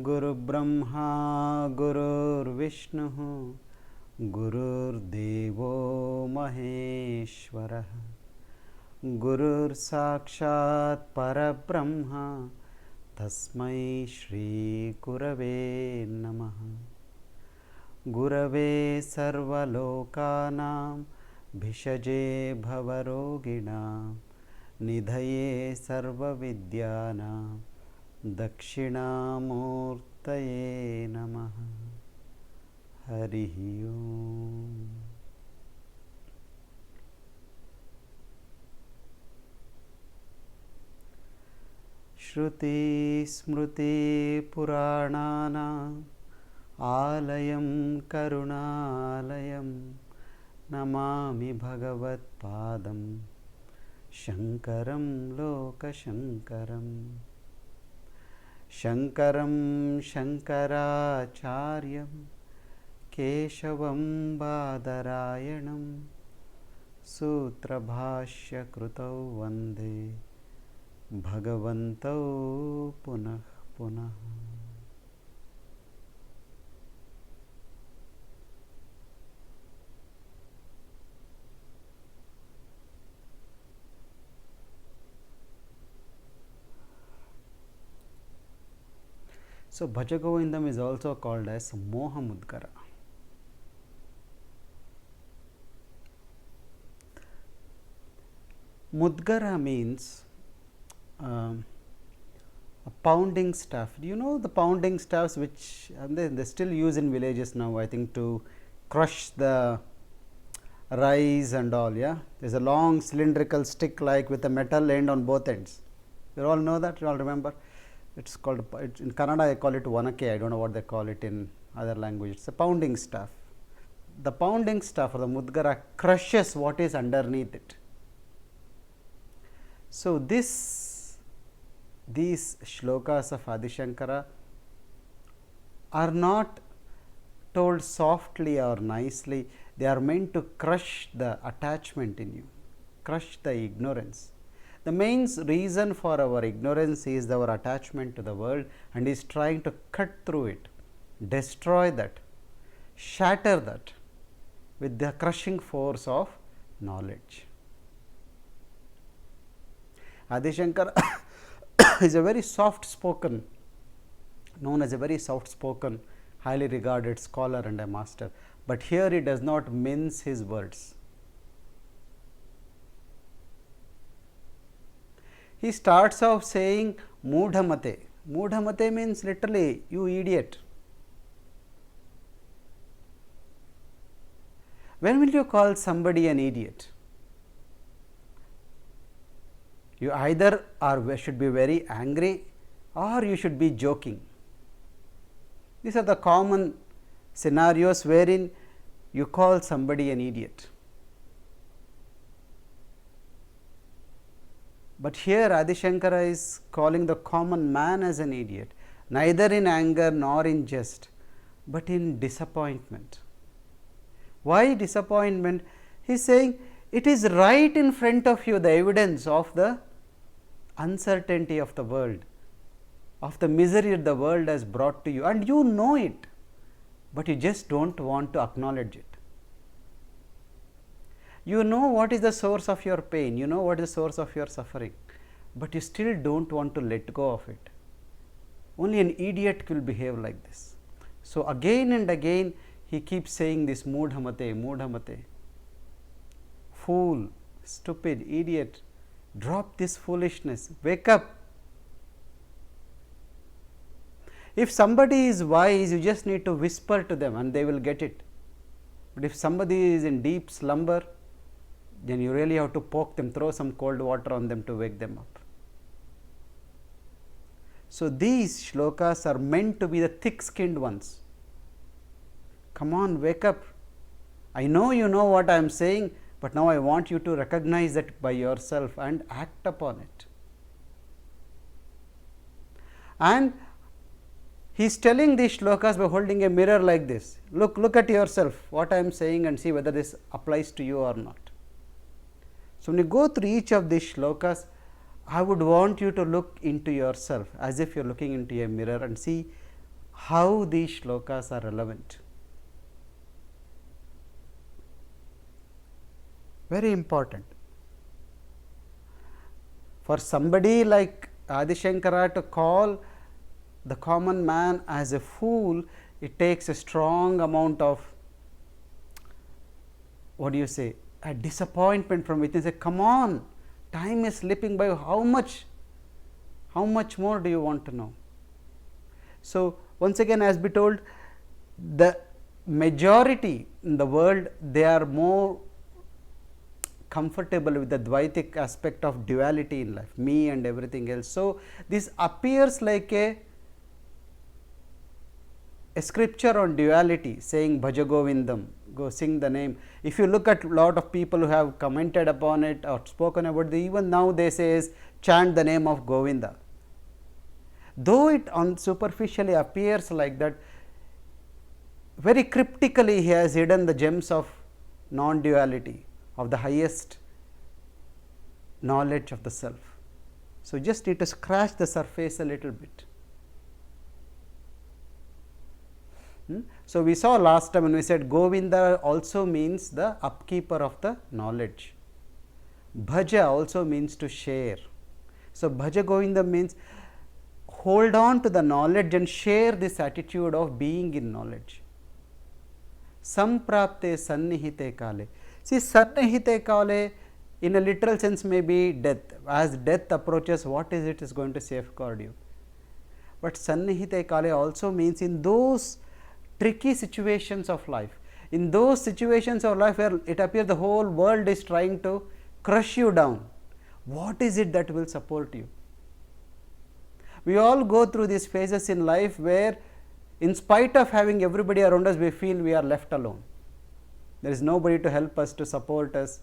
Guru Brahma Gurur Vishnu Gurur Devo Maheshwara Gurur Sakshat Parabrahma Tasmai Shri Gurave Namaha Gurave Sarvalokanam Bhishaje Bhavaroginam Nidhaye Sarva Vidyanam Dakshinamurtaye Namaha Harihi Om. Shruti Smruti Puranana Alayam Karunalayam Namami Bhagavat Padam Shankaram Loka Shankaram Shankaram Shankaracharyam Keshavam Badarayanam Sutra Bhashya Krutau Vande Bhagavantau Punah Punah. So, Bhaja Govindam is also called as Moha Mudgara. Mudgara means a pounding staff. Do you know the pounding staffs which they still use in villages now, I think, to crush the rice and all, yeah? There is a long cylindrical stick like with a metal end on both ends. You all know that, you all remember? It's called, in Kannada I call it vanake, I don't know what they call it in other languages. It's a pounding staff. The pounding staff or the mudgara crushes what is underneath it. So, these shlokas of Adi Shankara are not told softly or nicely, they are meant to crush the attachment in you, crush the ignorance. The main reason for our ignorance is our attachment to the world, and is trying to cut through it, destroy that, shatter that with the crushing force of knowledge. Adi Shankara is a very soft spoken, known as a very soft spoken, highly regarded scholar and a master, but here he does not mince his words. He starts off saying Mudhamate. Mudhamate means literally, you idiot. When will you call somebody an idiot? You either should be very angry or you should be joking. These are the common scenarios wherein you call somebody an idiot. But here Adi Shankara is calling the common man as an idiot, neither in anger nor in jest, but in disappointment. Why disappointment? He is saying it is right in front of you, the evidence of the uncertainty of the world, of the misery that the world has brought to you, and you know it, but you just do not want to acknowledge it. You know what is the source of your pain, you know what is the source of your suffering, but you still do not want to let go of it. Only an idiot will behave like this. So, again and again he keeps saying this Mudhamate, Mudhamate, fool, stupid, idiot, drop this foolishness, wake up. If somebody is wise, you just need to whisper to them and they will get it. But if somebody is in deep slumber, then you really have to poke them, throw some cold water on them to wake them up. So, these shlokas are meant to be the thick skinned ones. Come on, wake up. I know you know what I am saying, but now I want you to recognize that by yourself and act upon it. And he is telling these shlokas by holding a mirror like this. Look at yourself, what I am saying, and see whether this applies to you or not. So, when you go through each of these shlokas, I would want you to look into yourself as if you are looking into a mirror and see how these shlokas are relevant. Very important. For somebody like Adi Shankara to call the common man as a fool, it takes a strong amount of, what do you say, a disappointment from within. Say, come on, time is slipping by, how much more do you want to know? So, once again, as be told, the majority in the world, they are more comfortable with the Dvaitic aspect of duality in life, me and everything else. So, this appears like a scripture on duality, saying Bhaja Govindam, go sing the name. If you look at a lot of people who have commented upon it or spoken about it, even now they say is chant the name of Govinda. Though it on superficially appears like that, very cryptically he has hidden the gems of non-duality, of the highest knowledge of the self. So, just need to scratch the surface a little bit. So, we saw last time when we said Govinda also means the upkeeper of the knowledge. Bhaja also means to share. So, Bhaja Govinda means hold on to the knowledge and share this attitude of being in knowledge. Samprapte sannihite kale. See, sannihite kale in a literal sense may be death. As death approaches, what is it is going to safeguard you? But sannihite kale also means in those tricky situations of life, in those situations of life where it appears the whole world is trying to crush you down, what is it that will support you? We all go through these phases in life where, in spite of having everybody around us, we feel we are left alone. There is nobody to help us, to support us.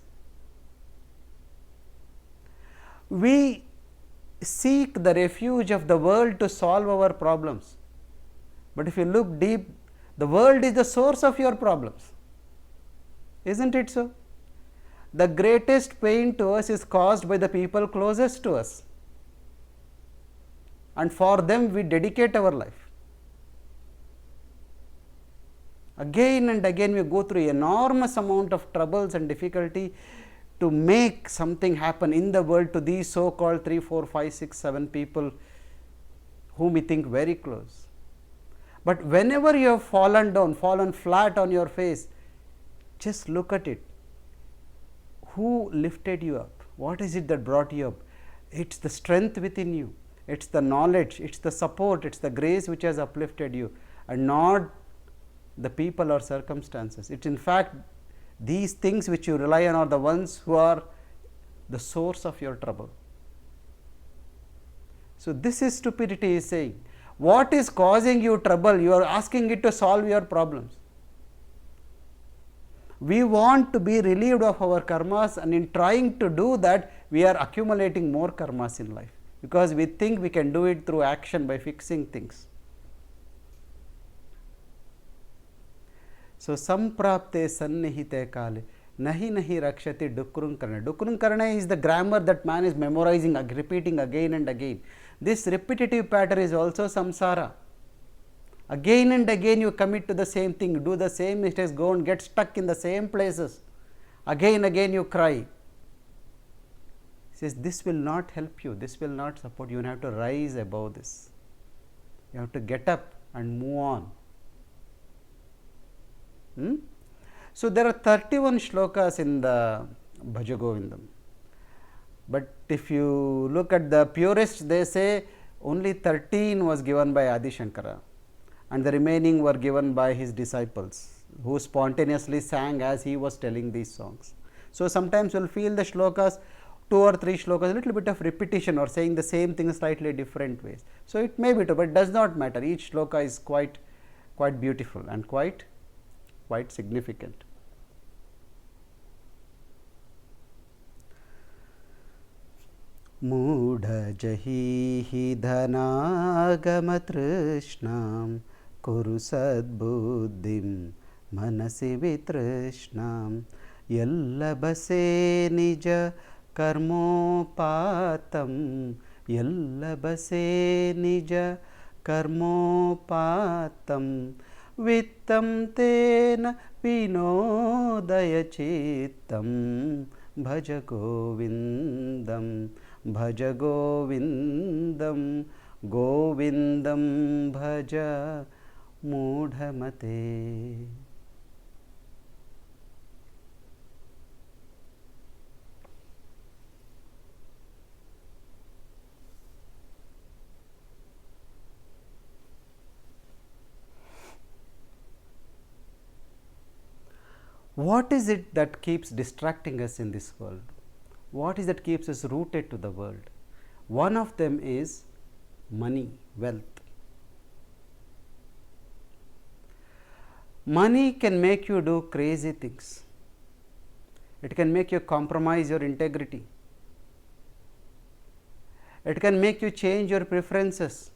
We seek the refuge of the world to solve our problems. But if you look deep, the world is the source of your problems. Isn't it so? The greatest pain to us is caused by the people closest to us. And for them we dedicate our life. Again and again we go through enormous amount of troubles and difficulty to make something happen in the world to these so called 3, 4, 5, 6, 7 people whom we think very close. But whenever you have fallen down, fallen flat on your face, just look at it. Who lifted you up? What is it that brought you up? It's the strength within you. It's the knowledge, it's the support, it's the grace which has uplifted you, and not the people or circumstances. It's in fact these things which you rely on are the ones who are the source of your trouble. So, this is stupidity is saying, what is causing you trouble? You are asking it to solve your problems. We want to be relieved of our karmas, and in trying to do that, we are accumulating more karmas in life, because we think we can do it through action by fixing things. So, samprapte sannihite kale, nahi nahi rakshati dukrung karne. Dukrung karne is the grammar that man is memorizing, repeating again and again. This repetitive pattern is also samsara. Again and again you commit to the same thing, do the same mistakes, go and get stuck in the same places. Again you cry. He says, this will not help you, this will not support you. You have to rise above this. You have to get up and move on. So, there are 31 shlokas in the Bhaja Govindam. But if you look at the purists, they say only 13 was given by Adi Shankara, and the remaining were given by his disciples, who spontaneously sang as he was telling these songs. So, sometimes you will feel the shlokas, 2 or 3 shlokas, a little bit of repetition or saying the same thing slightly different ways. So, it may be true, but it does not matter. Each shloka is quite beautiful and quite significant. Mudha jahihi dhanagamatrishnam kuru sadbuddhim manasi vitrishnam yallabase nija karmopatam yallabase nija कर्मोपातं वित्तं तेन विनोदयचित्तं भज गोविन्दं भज गोविन्दं गोविन्दं भज मूढमते. What is it that keeps distracting us in this world? What is that keeps us rooted to the world? One of them is money, wealth. Money can make you do crazy things. It can make you compromise your integrity. It can make you change your preferences.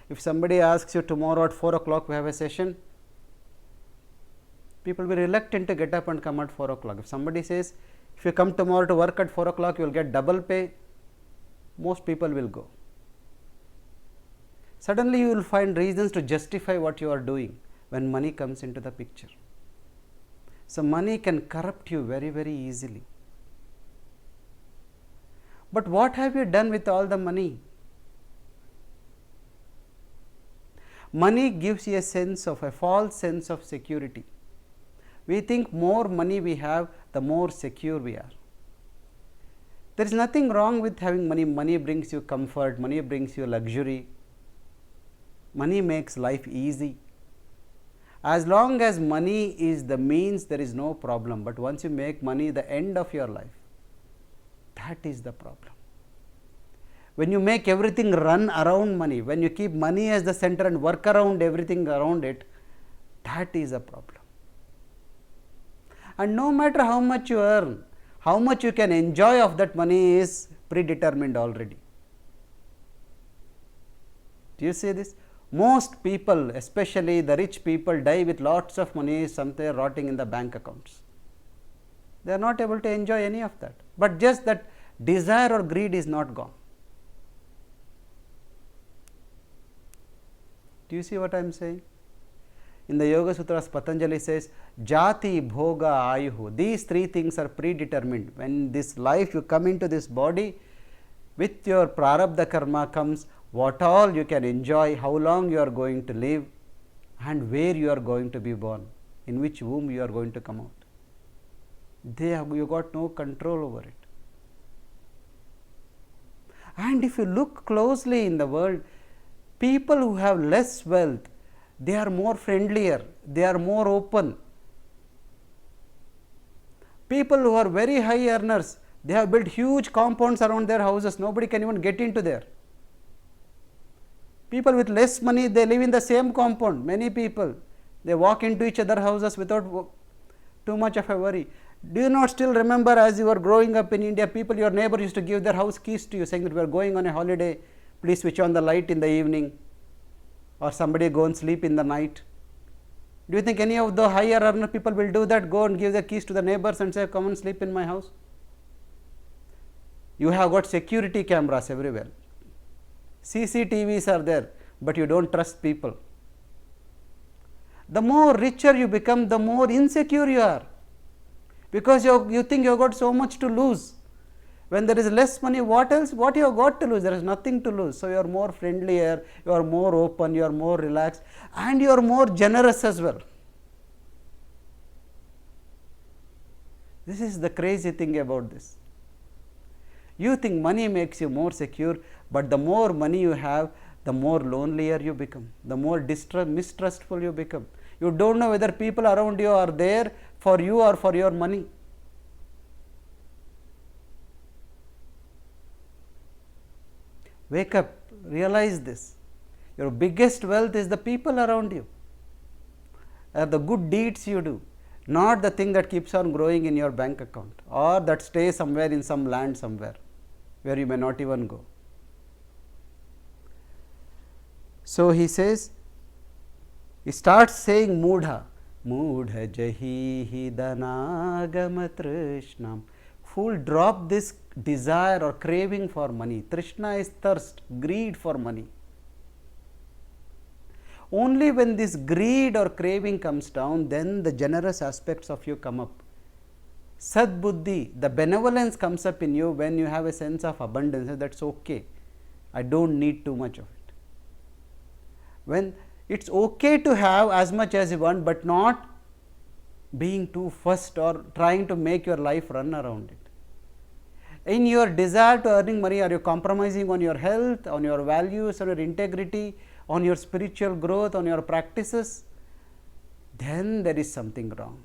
If somebody asks you tomorrow at 4 o'clock we have a session, people will be reluctant to get up and come at 4 o'clock. If somebody says, if you come tomorrow to work at 4 o'clock, you will get double pay, most people will go. Suddenly you will find reasons to justify what you are doing when money comes into the picture. So money can corrupt you very, very easily. But what have you done with all the money? Money gives you a false sense of security. We think more money we have, the more secure we are. There is nothing wrong with having money. Money brings you comfort, money brings you luxury. Money makes life easy. As long as money is the means, there is no problem. But once you make money the end of your life, that is the problem. When you make everything run around money, when you keep money as the center and work around everything around it, that is a problem. And no matter how much you earn, how much you can enjoy of that money is predetermined already. Do you see this? Most people, especially the rich people, die with lots of money somewhere rotting in the bank accounts. They are not able to enjoy any of that. But just that desire or greed is not gone. Do you see what I am saying? In the Yoga Sutras, Patanjali says, Jati, Bhoga, Ayuhu. These three things are predetermined. When this life, you come into this body, with your prarabdha karma comes what all you can enjoy, how long you are going to live, and where you are going to be born, in which womb you are going to come out. You got no control over it. And if you look closely in the world, people who have less wealth, they are more friendlier, they are more open. People who are very high earners, they have built huge compounds around their houses, nobody can even get into there. People with less money, they live in the same compound, many people, they walk into each other's houses without too much of a worry. Do you not still remember as you were growing up in India, people, your neighbor used to give their house keys to you saying that we are going on a holiday, please switch on the light in the evening, or somebody go and sleep in the night. Do you think any of the higher earner people will do that, go and give the keys to the neighbors and say, come and sleep in my house? You have got security cameras everywhere. CCTVs are there, but you don't trust people. The more richer you become, the more insecure you are, because you think you have got so much to lose. When there is less money, what else? What you have got to lose? There is nothing to lose. So you are more friendlier, you are more open, you are more relaxed, and you are more generous as well. This is the crazy thing about this. You think money makes you more secure, but the more money you have, the more lonelier you become, the more mistrustful you become. You don't know whether people around you are there for you or for your money. Wake up, realize this. Your biggest wealth is the people around you, are the good deeds you do, not the thing that keeps on growing in your bank account or that stays somewhere in some land somewhere where you may not even go. So he says, he starts saying Mudha, Mudha jahi danagama trishnam, Fool, drop this desire or craving for money. Trishna is thirst, greed for money. Only when this greed or craving comes down, then the generous aspects of you come up. Sad buddhi, the benevolence comes up in you when you have a sense of abundance. That's okay. I don't need too much of it. When it's okay to have as much as you want, but not being too fussed or trying to make your life run around it. In your desire to earning money, are you compromising on your health, on your values, on your integrity, on your spiritual growth, on your practices? Then there is something wrong.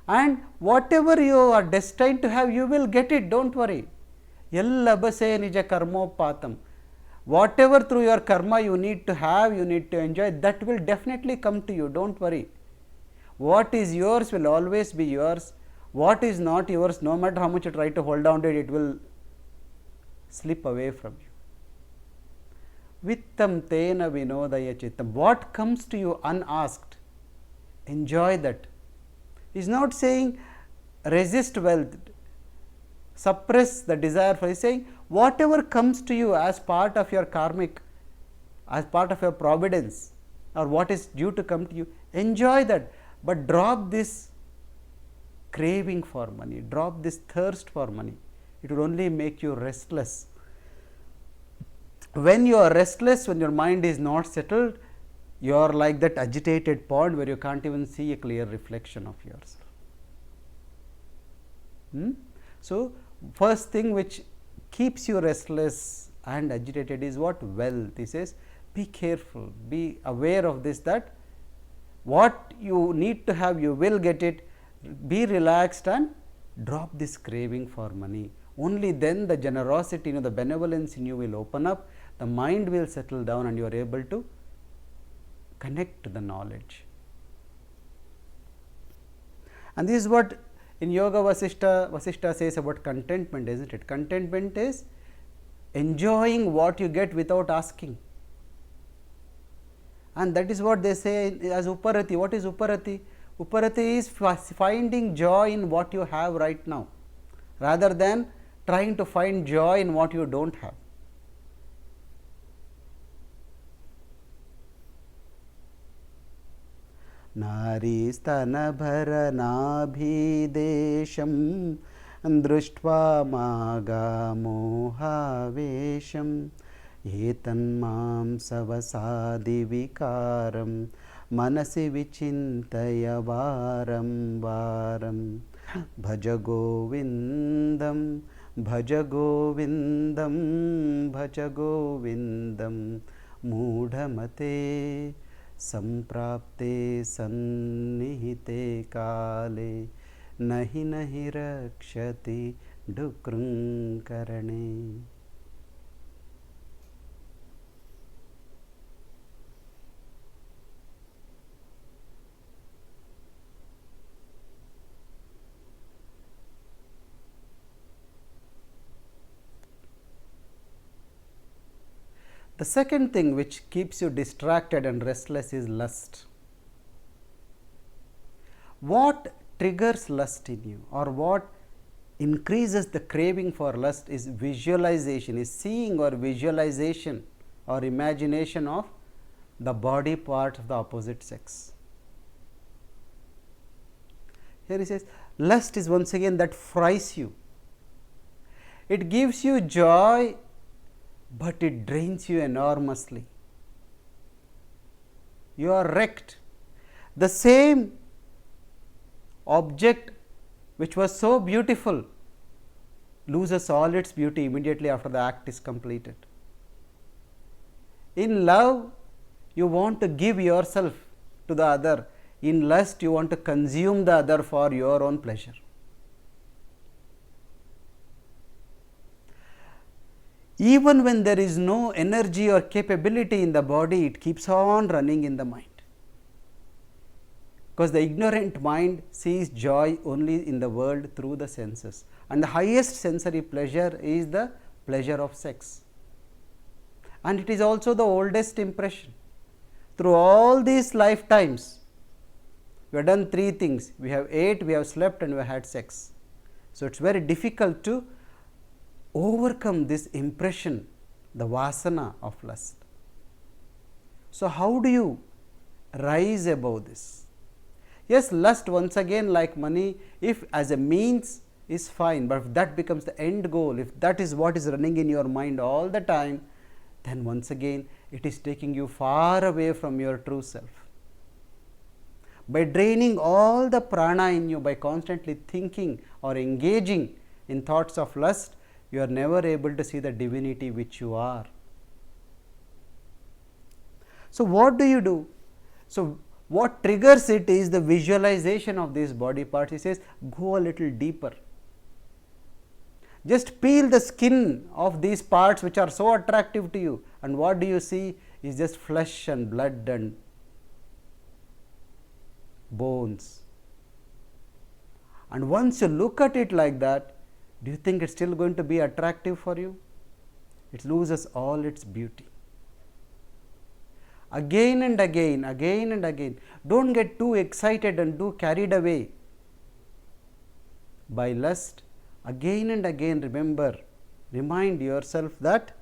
And whatever you are destined to have, you will get it, don't worry. Yallabase nija karmopatam. Whatever through your karma you need to have, you need to enjoy, that will definitely come to you, don't worry. What is yours will always be yours. What is not yours, no matter how much you try to hold on to it, it will slip away from you. Vittam tena vinodaya chittam. What comes to you unasked, enjoy that. He is not saying resist wealth, suppress the desire for. He is saying whatever comes to you as part of your karmic, as part of your providence, or what is due to come to you, enjoy that. But drop this craving for money, drop this thirst for money. It will only make you restless. When you are restless, when your mind is not settled, you are like that agitated pond where you can't even see a clear reflection of yourself. So, first thing which keeps you restless and agitated is what? Wealth. He says, be careful, be aware of this, that what you need to have, you will get it. Be relaxed and drop this craving for money. Only then the generosity, the benevolence in you will open up, the mind will settle down and you are able to connect to the knowledge. And this is what in Yoga Vasishta says about contentment, isn't it? Contentment is enjoying what you get without asking. And that is what they say as Uparati. What is Uparati? Uparati is finding joy in what you have right now, rather than trying to find joy in what you don't have. Nari stana bharanabhidesham drishtva maga mohavesham etanmam savasadi vikaram manasi vichintaya varam varam bhaja govindam bhaja govindam bhaja govindam mudhamate samprapte sannihite kale nahi nahi rakshati dukrunkarane. The second thing which keeps you distracted and restless is lust. What triggers lust in you, or what increases the craving for lust, is visualization, is seeing or visualization or imagination of the body part of the opposite sex. Here he says, lust is once again that fries you. It gives you joy, but it drains you enormously. You are wrecked. The same object which was so beautiful loses all its beauty immediately after the act is completed. In love, you want to give yourself to the other. In lust, you want to consume the other for your own pleasure. Even when there is no energy or capability in the body, it keeps on running in the mind. Because the ignorant mind sees joy only in the world through the senses. And the highest sensory pleasure is the pleasure of sex. And it is also the oldest impression. Through all these lifetimes, We have done three things. We have ate, we have slept, and we have had sex. So it's very difficult to overcome this impression, the vasana of lust. So how do you rise above this? Yes, lust once again, like money, if as a means is fine, but if that becomes the end goal, if that is what is running in your mind all the time, then once again it is taking you far away from your true self. By draining all the prana in you, by constantly thinking or engaging in thoughts of lust, you are never able to see the divinity which you are. So what do you do? So what triggers it is the visualization of these body parts. He says, go a little deeper. Just peel the skin of these parts which are so attractive to you, and what do you see is just flesh and blood and bones. And once you look at it like that, do you think it's still going to be attractive for you? It loses all its beauty. Again and again, again and again. Don't get too excited and too carried away by lust. Again and again remember, remind yourself that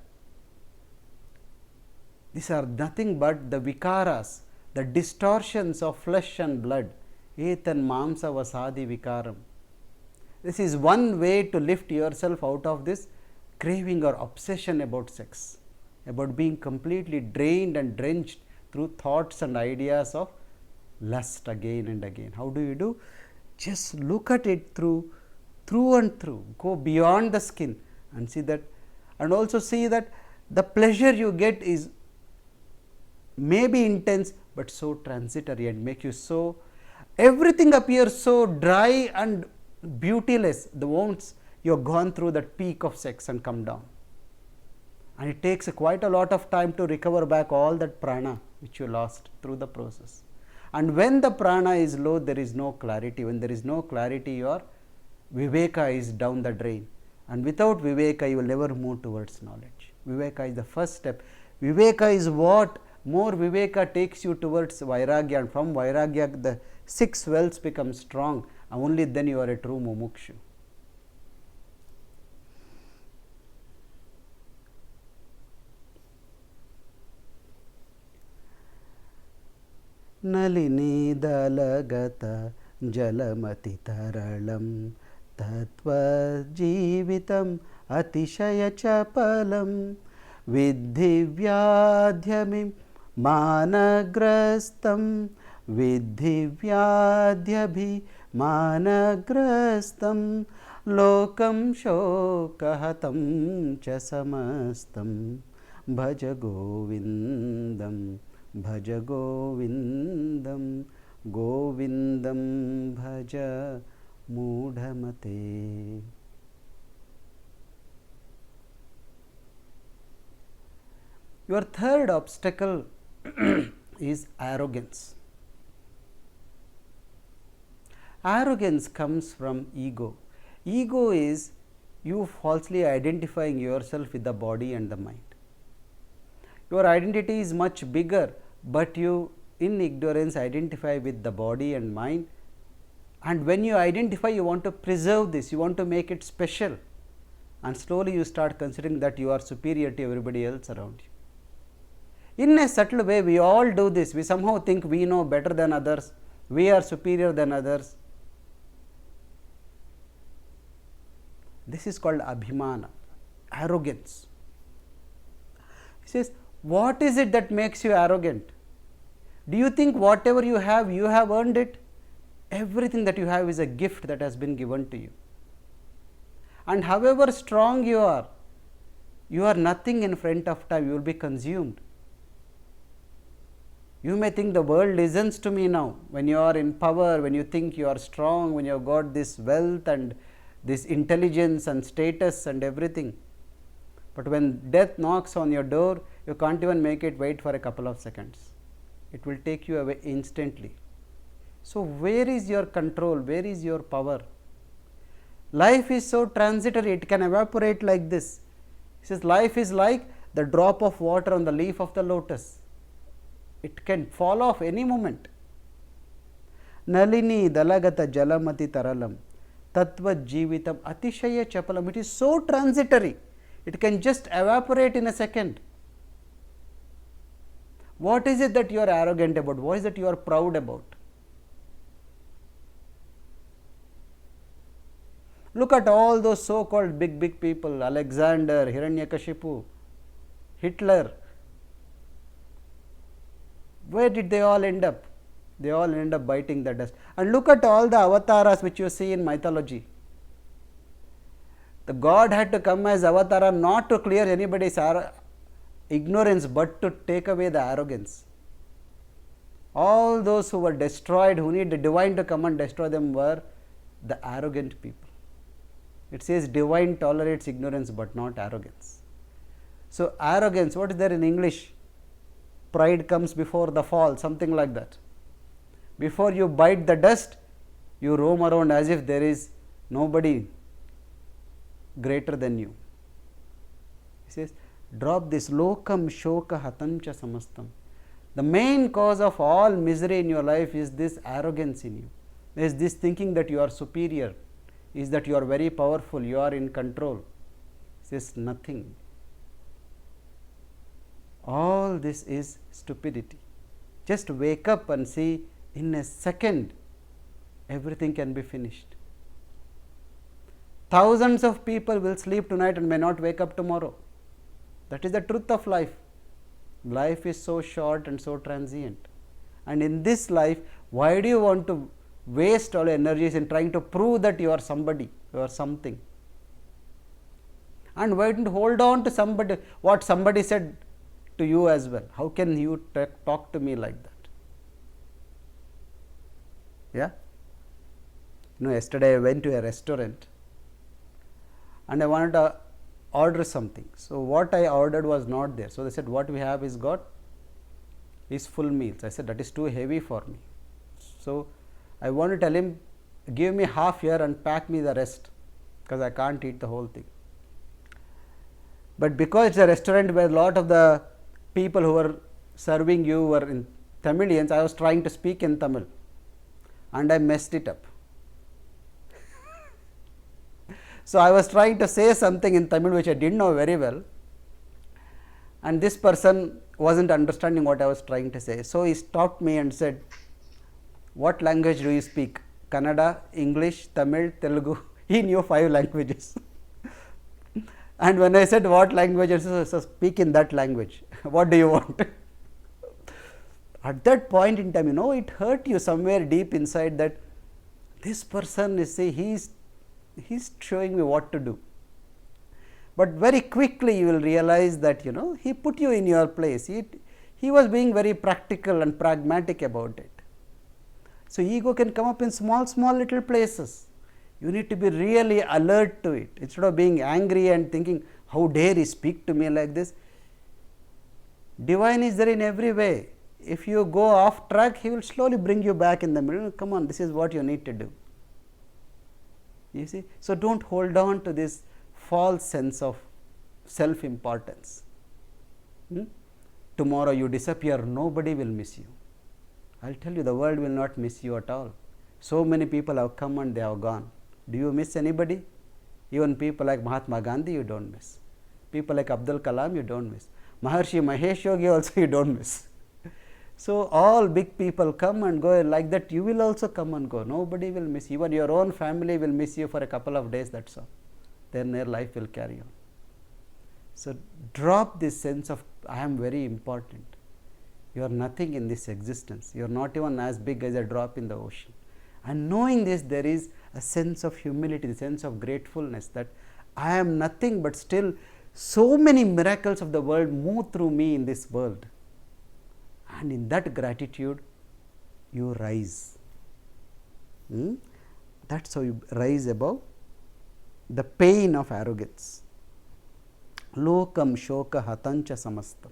these are nothing but the vikaras, the distortions of flesh and blood. Etan mamsa vasadi vikaram. This is one way to lift yourself out of this craving or obsession about sex, about being completely drained and drenched through thoughts and ideas of lust again and again. How do you do? Just look at it through and through. Go beyond the skin and see that, and also see that the pleasure you get is maybe intense but so transitory and make you so, everything appears so dry and beautyless. The once you have gone through that peak of sex and come down, and it takes quite a lot of time to recover back all that prana which you lost through the process. And when the prana is low, there is no clarity. When there is no clarity, your viveka is down the drain, and without viveka you will never move towards knowledge. Viveka is the first step. Viveka is what? More viveka takes you towards vairagya, and from vairagya the six wells become strong, and only then you are a true mumukshu. Nalini dalagata jalamati taralam tatva jivitam atishaya chapalam vidhi vyadhyamim managrastam vidhi vyadhyabhi managrastam lokam shokahatam cha samastam bhaja govindam Bhaja Govindam, Govindam Bhaja Mudhamate. Your third obstacle is arrogance. Arrogance comes from ego. Ego is you falsely identifying yourself with the body and the mind. Your identity is much bigger, but you in ignorance identify with the body and mind, and when you identify, you want to preserve this, you want to make it special, and slowly you start considering that you are superior to everybody else around you. In a subtle way, we all do this. We somehow think we know better than others, we are superior than others. This is called abhimana, arrogance. He says, what is it that makes you arrogant? Do you think whatever you have earned it? Everything that you have is a gift that has been given to you. And however strong you are nothing in front of time, you will be consumed. You may think the world listens to me now. When you are in power, when you think you are strong, when you have got this wealth and this intelligence and status and everything. But when death knocks on your door, you can't even make it wait for a couple of seconds. It will take you away instantly. So where is your control? Where is your power? Life is so transitory, it can evaporate like this. He says life is like the drop of water on the leaf of the lotus. It can fall off any moment. nalini dalagata jalamati taralam tattva jeevitam atishaya chapalam. It is so transitory, it can just evaporate in a second. What is it that you are arrogant about? What is it you are proud about? Look at all those so called big people, Alexander, Hiranyakashipu, Hitler. Where did they all end up? They all end up biting the dust. And look at all the avatars which you see in mythology. The god had to come as avatar not to clear anybody's ignorance, but to take away the arrogance. All those who were destroyed, who need the divine to come and destroy them, were the arrogant people. It says divine tolerates ignorance but not arrogance. So arrogance, what is there in English? Pride comes before the fall, something like that. Before you bite the dust, you roam around as if there is nobody greater than you. He says, drop this lokam shoka hatancha samastam. The main cause of all misery in your life is this arrogance in you. There is this thinking that you are superior, is that you are very powerful, you are in control. This is nothing. All this is stupidity. Just wake up and see, in a second everything can be finished. Thousands of people will sleep tonight and may not wake up tomorrow. That is the truth of life. Life is so short and so transient. And in this life, why do you want to waste all energies in trying to prove that you are somebody, you are something? And why don't you hold on to somebody, what somebody said to you as well? How can you talk to me like that? Yeah? Yesterday I went to a restaurant and I wanted to order something. So what I ordered was not there. So they said, what we have is full meals. I said, that is too heavy for me. So I want to tell him, give me half here and pack me the rest, because I can't eat the whole thing. But because it's a restaurant where a lot of the people who were serving you were in Tamilians, I was trying to speak in Tamil and I messed it up. So I was trying to say something in Tamil which I didn't know very well, and this person wasn't understanding what I was trying to say. So he stopped me and said, what language do you speak? Kannada, English, Tamil, Telugu. He knew 5 languages. And when I said what language, he said, so speak in that language. What do you want? At that point in time, it hurt you somewhere deep inside that this person is he's showing me what to do. But very quickly you will realize that he put you in your place. He was being very practical and pragmatic about it. So ego can come up in small little places. You need to be really alert to it. Instead of being angry and thinking, how dare he speak to me like this? Divine is there in every way. If you go off track, he will slowly bring you back in the middle. Come on, this is what you need to do. You see? So don't hold on to this false sense of self-importance. Tomorrow you disappear, nobody will miss you. I'll tell you, the world will not miss you at all. So many people have come and they have gone. Do you miss anybody? Even people like Mahatma Gandhi you don't miss. People like Abdul Kalam you don't miss. Maharshi Mahesh Yogi also you don't miss. So all big people come and go, like that you will also come and go. Nobody will miss you. Even your own family will miss you for a couple of days, that's all. Then their life will carry on. So drop this sense of I am very important. You are nothing in this existence. You are not even as big as a drop in the ocean. And knowing this, there is a sense of humility, a sense of gratefulness that I am nothing, but still so many miracles of the world move through me in this world. And in that gratitude, you rise. That's how you rise above the pain of arrogance. Lokam shoka hatancha samastam.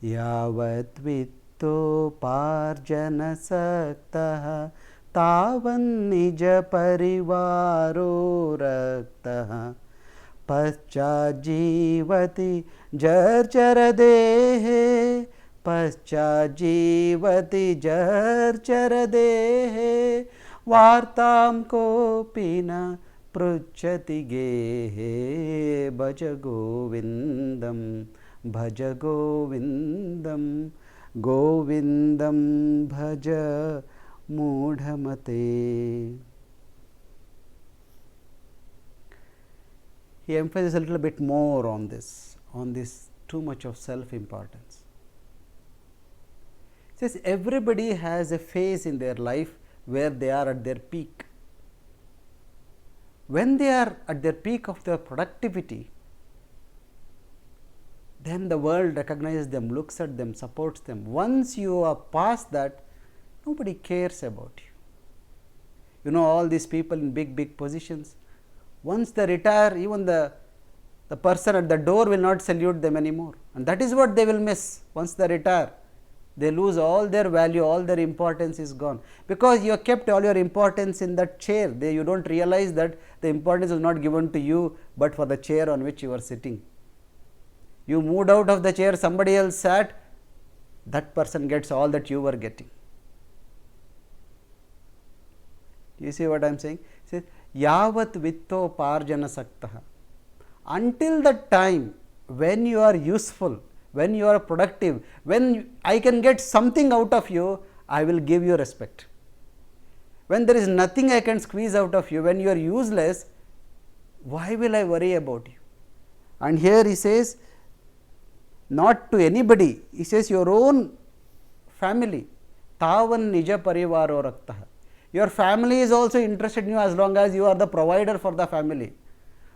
Yavat vittoparjana saktah tavan nija parivaro raktah पश्चाज्जीवति जर्जरदेहे पश्चाज्जीवति जर्जरदेहे वार्तां कोऽपि न पृच्छति गेहे भज गोविन्दं भज गोविन्दं गोविन्दं भज मूढमते. He emphasizes a little bit more on this too much of self-importance. He says everybody has a phase in their life where they are at their peak. When they are at their peak of their productivity, then the world recognizes them, looks at them, supports them. Once you are past that, nobody cares about you. You know, all these people in big positions, once they retire, even the person at the door will not salute them anymore, and that is what they will miss. Once they retire, they lose all their value, all their importance is gone, because you have kept all your importance in that chair. You do not realize that the importance was not given to you, but for the chair on which you are sitting. You moved out of the chair, somebody else sat, that person gets all that you were getting. You see what I am saying? It says, Yavat vitto parjana saktaha. Until the time when you are useful, when you are productive, when I can get something out of you, I will give you respect. When there is nothing I can squeeze out of you, when you are useless, why will I worry about you? And here he says, not to anybody, he says your own family. Tavan nija parivaro raktaha. Your family is also interested in you as long as you are the provider for the family.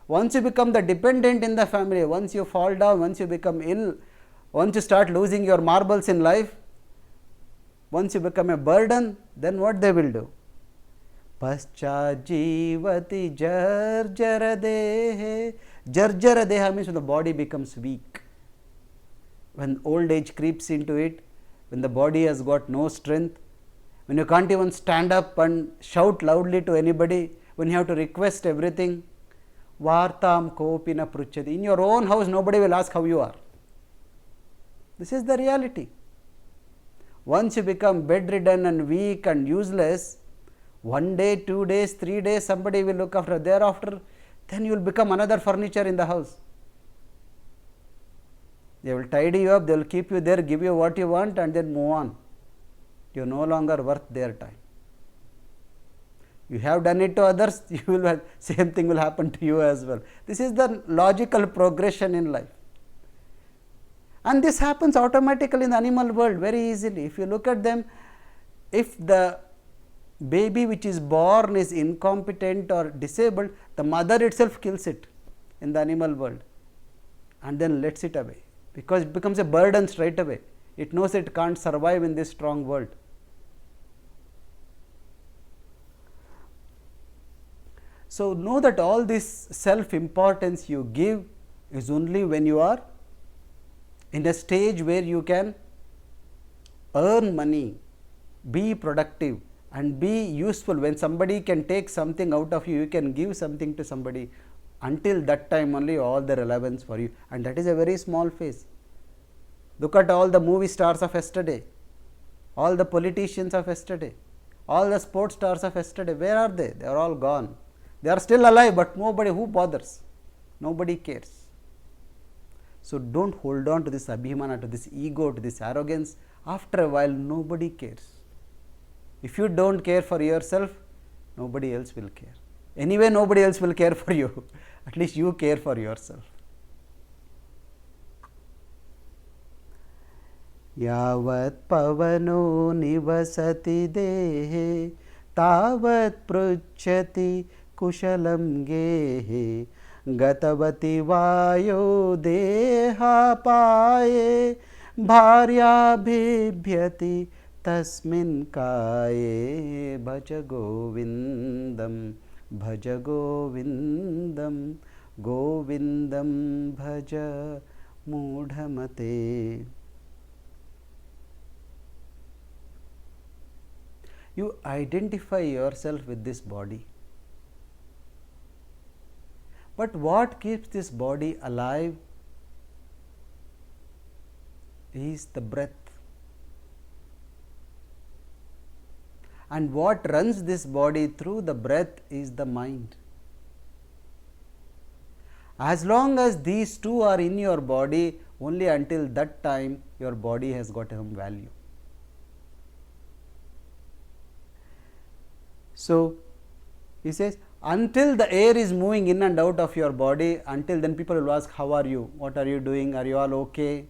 Once you become the dependent in the family, once you fall down, once you become ill, once you start losing your marbles in life, once you become a burden, then what they will do? Paschajivati jarjaradehe. Jarjaradeha means when the body becomes weak. When old age creeps into it, when the body has got no strength, when you can't even stand up and shout loudly to anybody, when you have to request everything, vartam kopina pruchati. In your own house, nobody will ask how you are. This is the reality. Once you become bedridden and weak and useless, 1 day, 2 days, 3 days, somebody will look after. Thereafter, then you will become another furniture in the house. They will tidy you up, they will keep you there, give you what you want, and then move on. You are no longer worth their time. You have done it to others, you will have, same thing will happen to you as well. This is the logical progression in life. And this happens automatically in the animal world very easily. If you look at them, if the baby which is born is incompetent or disabled, the mother itself kills it in the animal world and then lets it away, because it becomes a burden straight away. It knows it can't survive in this strong world. So, know that all this self-importance you give is only when you are in a stage where you can earn money, be productive and be useful. When somebody can take something out of you, you can give something to somebody. Until that time only all the relevance for you, and that is a very small phase. Look at all the movie stars of yesterday, all the politicians of yesterday, all the sports stars of yesterday. Where are they? They are all gone. They are still alive, but nobody who bothers, nobody cares. So, do not hold on to this abhimana, to this ego, to this arrogance. After a while, nobody cares. If you do not care for yourself, nobody else will care. Anyway, nobody else will care for you. At least you care for yourself. Yavat pavano nivasati dehe tavat pruchati kushalam gehe gatavati vayo deha paye bharya bhibhyati tasmin kaye bhaja govindam bhaja govindam govindam bhaja mudhamate. You identify yourself with this body. But what keeps this body alive is the breath. And what runs this body through the breath is the mind. As long as these two are in your body, only until that time your body has got some value. So, he says, until the air is moving in and out of your body, until then people will ask, how are you? What are you doing? Are you all okay?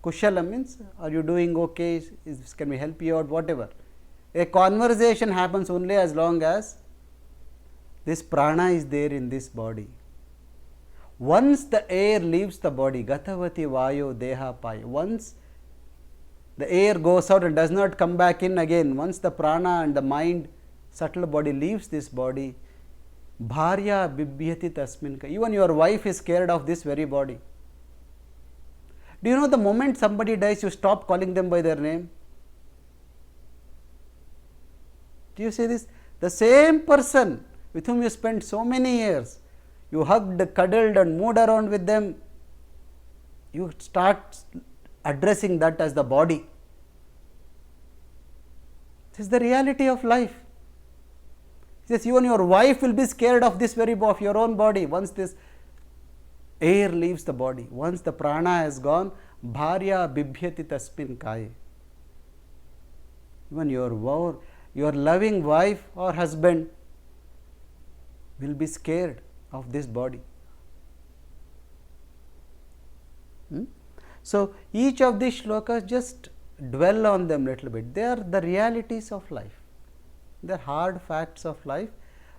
Kushala means, are you doing okay? Can we help you out? Whatever. A conversation happens only as long as this prana is there in this body. Once the air leaves the body, gatavati vayo deha paya, once the air goes out and does not come back in again, once the prana and the mind, subtle body leaves this body, bharya bibhyati tasmin, even your wife is scared of this very body. Do you know the moment somebody dies, you stop calling them by their name? Do you see this? The same person with whom you spent so many years, you hugged, cuddled and moved around with them, you start addressing that as the body. This is the reality of life. He says, even your wife will be scared of this very of your own body once this air leaves the body. Once the prana has gone, bharya bibhyati tasmin kaye. Even your loving wife or husband will be scared of this body. So, each of these shlokas, just dwell on them little bit. They are the realities of life. They are hard facts of life,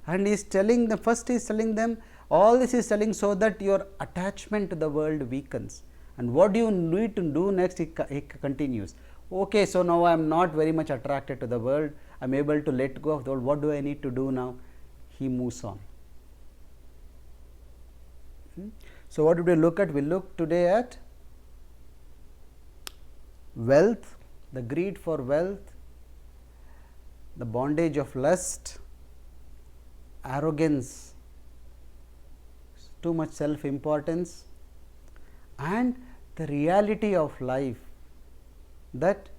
and he is telling them, first he is telling them, all this is telling so that your attachment to the world weakens. And what do you need to do next? He continues. Okay, so now I am not very much attracted to the world. I am able to let go of the world. What do I need to do now? He moves on. So, what did we look at? We looked today at wealth, the greed for wealth, the bondage of lust, arrogance, too much self-importance, and the reality of life, that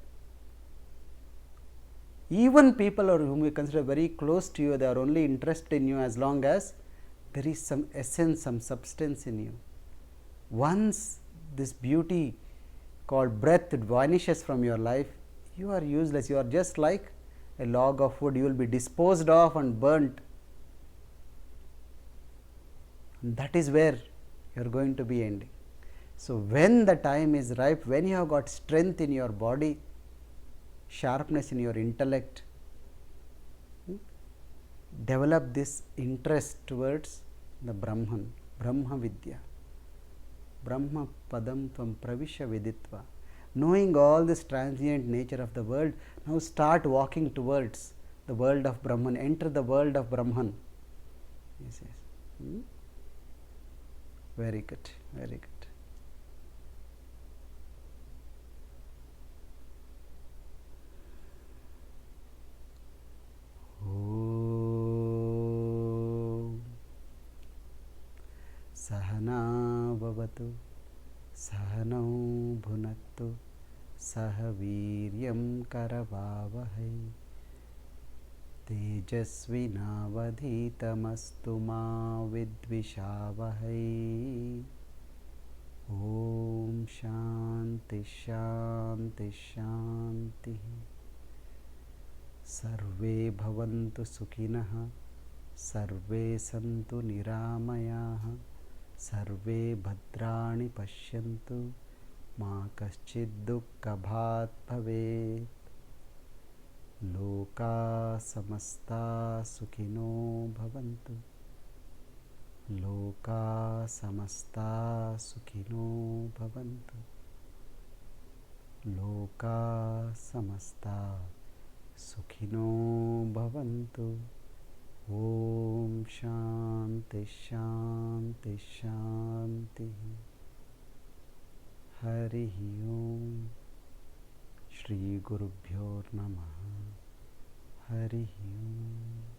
even people whom you consider very close to you, they are only interested in you as long as there is some essence, some substance in you. Once this beauty called breath vanishes from your life, you are useless. You are just like a log of wood. You will be disposed of and burnt. And that is where you are going to be ending. So, when the time is ripe, when you have got strength in your body, sharpness in your intellect, develop this interest towards the Brahman, Brahma Vidya, Brahma Padam Tvam Pravisha Viditva. Knowing all this transient nature of the world, now start walking towards the world of Brahman, enter the world of Brahman. He says, very good, very good. Sahana bhavatu sahanau bhunattu sahaviryam karavavahai tejasvinavadhitamastu ma vidvishavahai. Om Shanti Shanti Shanti. Sarve bhavantu sukhinah, sarve santu niramayaha, sarve bhadrani pashyantu, ma kaschid dukkhabhat bhavet. Loka samasta sukhino bhavantu. Loka samasta sukhino bhavantu. Loka samasta sukhino bhavantu. Om Shanti Shanti Shanti. Hari Om. Shri Gurubhyo Namaha. Hari Om.